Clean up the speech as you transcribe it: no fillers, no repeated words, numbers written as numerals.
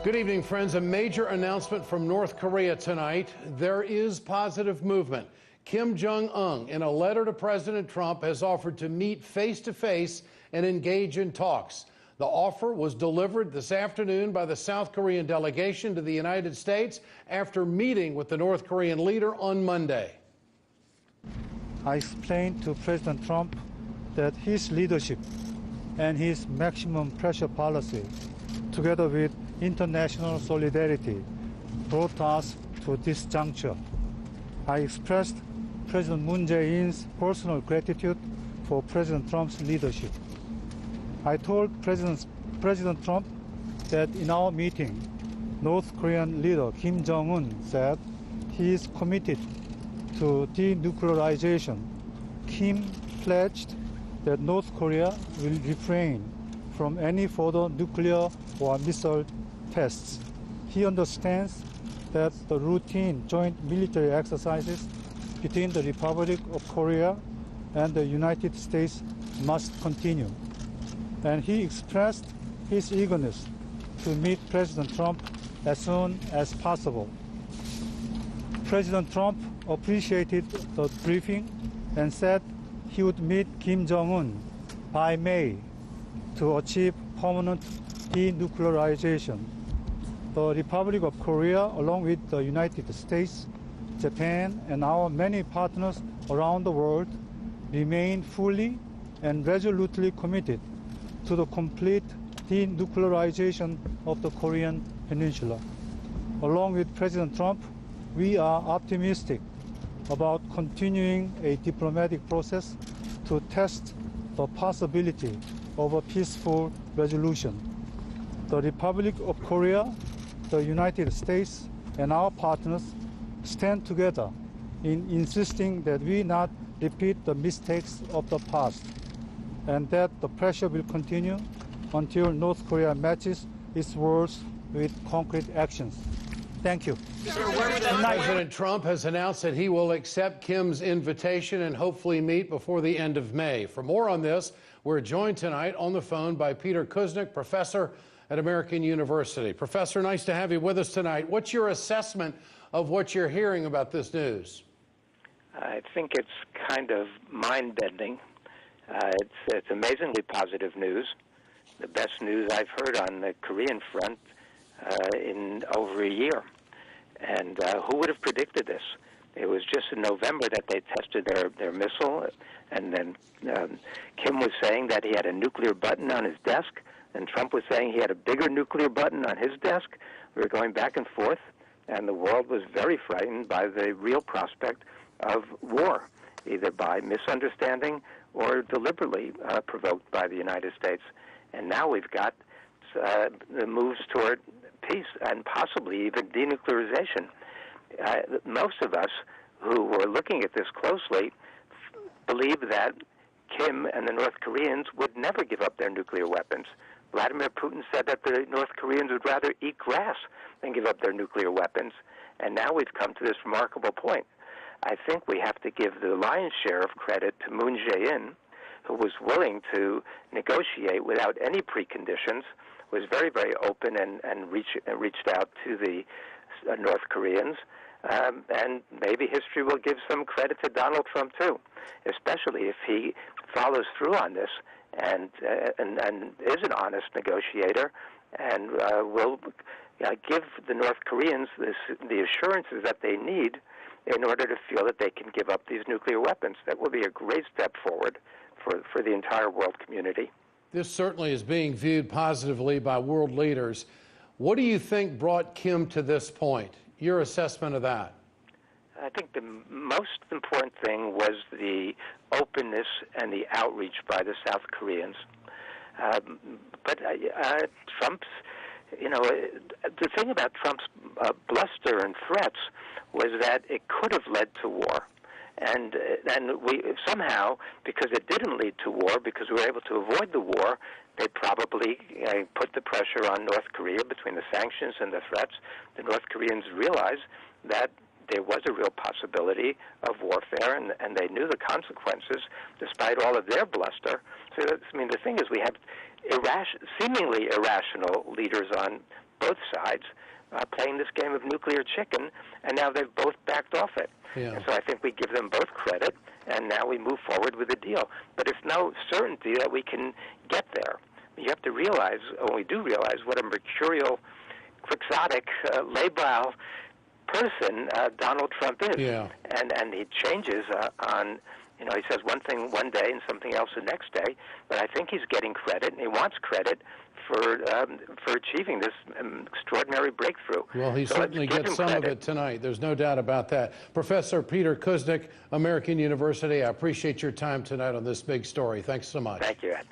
Good evening, friends. A major announcement from North Korea tonight. There is positive movement. Kim Jong Un, in a letter to President Trump, has offered to meet face-to-face and engage in talks. The offer was delivered this afternoon by the South Korean delegation to the United States after meeting with the North Korean leader on Monday. I explained to President Trump that his leadership and his maximum pressure policy, together with international solidarity, brought us to this juncture. I expressed President Moon Jae-in's personal gratitude for President Trump's leadership. I told President Trump that in our meeting, North Korean leader Kim Jong Un said he is committed to denuclearization. Kim pledged that North Korea will refrain from any further nuclear or missile tests. He understands that the routine joint military exercises between the Republic of Korea and the United States must continue. And he expressed his eagerness to meet President Trump as soon as possible. President Trump appreciated the briefing and said he would meet Kim Jong Un by May to achieve permanent denuclearization. The Republic of Korea, along with the United States, Japan, and our many partners around the world, remain fully and resolutely committed to the complete denuclearization of the Korean Peninsula. Along with President Trump, we are optimistic about continuing a diplomatic process to test the possibility of a peaceful resolution. The Republic of Korea, the United States, and our partners stand together in insisting that we not repeat the mistakes of the past, and that the pressure will continue until North Korea matches its words with concrete actions. Thank you. President Trump has announced that he will accept Kim's invitation and hopefully meet before the end of May. For more on this, we're joined tonight on the phone by Peter Kuznick, professor at American University. Professor, nice to have you with us tonight. What's your assessment of what you're hearing about this news? I think it's kind of mind-bending. It's amazingly positive news, the best news I've heard on the Korean front in over a year. And who would have predicted this? It was just in November that they tested their missile, and then Kim was saying that he had a nuclear button on his desk, and Trump was saying he had a bigger nuclear button on his desk. We were going back and forth, and the world was very frightened by the real prospect of war, either by misunderstanding or deliberately provoked by the United States. And now we've got the moves toward peace and possibly even denuclearization. Most of us who were looking at this closely believe that Kim and the North Koreans would never give up their nuclear weapons. Vladimir Putin said that the North Koreans would rather eat grass than give up their nuclear weapons. And now we've come to this remarkable point. I think we have to give the lion's share of credit to Moon Jae-in, who was willing to negotiate without any preconditions, was very, very open and reached out to the North Koreans. And maybe history will give some credit to Donald Trump, too, especially if he follows through on this and is an honest negotiator and will give the North Koreans the assurances that they need in order to feel that they can give up these nuclear weapons. That will be a great step forward for the entire world community. This certainly is being viewed positively by world leaders. What do you think brought Kim to this point? Your assessment of that? I think the most important thing was the openness and the outreach by the South Koreans. But Trump's, the thing about Trump's bluster and threats was that it could have led to war. And we somehow, because it didn't lead to war, because we were able to avoid the war, they probably put the pressure on North Korea between the sanctions and the threats. The North Koreans realized that there was a real possibility of warfare, and they knew the consequences despite all of their bluster. So, the thing is, we have seemingly irrational leaders on both sides playing this game of nuclear chicken, and now they've both backed off it. Yeah. And so I think we give them both credit, and now we move forward with the deal. But it's no certainty that we can get there. You have to realize, or we do realize, what a mercurial, quixotic, labile person Donald Trump is. Yeah. And he changes on, you know, he says one thing one day and something else the next day, but I think he's getting credit, and he wants credit for achieving this extraordinary breakthrough. Well, he certainly gets some of it tonight. There's no doubt about that. Professor Peter Kuznick, American University, I appreciate your time tonight on this big story. Thanks so much. Thank you, Ed.